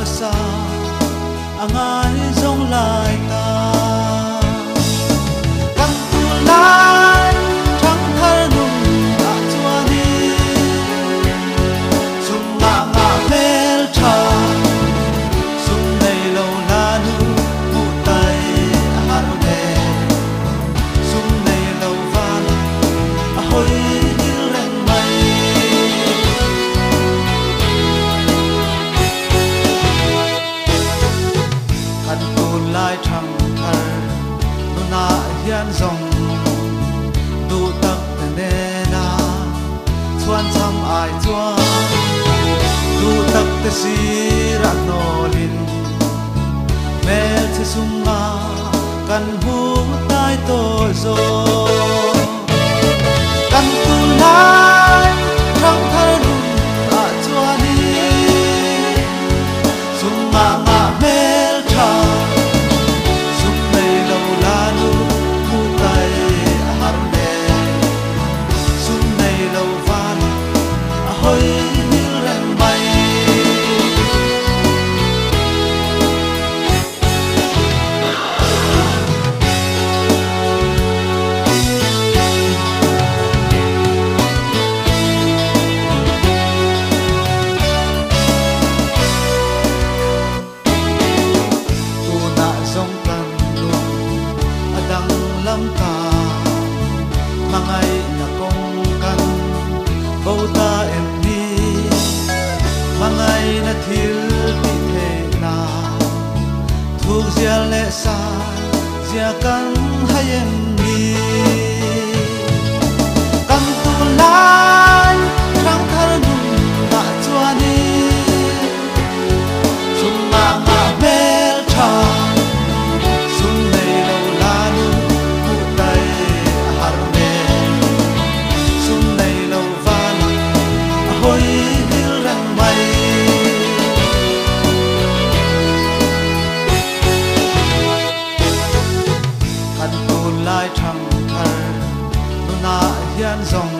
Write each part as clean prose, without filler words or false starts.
sa angai zong lai ta kang tu lai thang thar nung a chua ni sum ma ma mel tha sum nei lo la nu mu tai har ne sum nei lo va la a hoi lai thang thar nu na hian zong du tak te ne na chuan cham ai chuan du tak te si ra no lin mel che sunga kan hu tai to zo kan tu lai thang thar nu a chuan ni sunga ma mel tha mangai na kong kan bauta em ni mangai na thil ti the na thuk zia le sa zia kan hayem ni kan tu lai thang thar nu na chua ni sum ma ma mel tha sum nei lo la nu mu tai har ne sum nei lo va la hoi hil rang mai kan tu lai thang thar nu na hian zong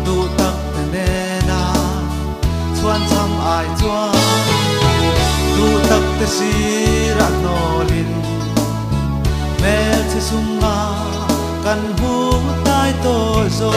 du tak te ne na chuan cham ai chuan du tak te si ra no lin mel che sunga kan hu tai to zo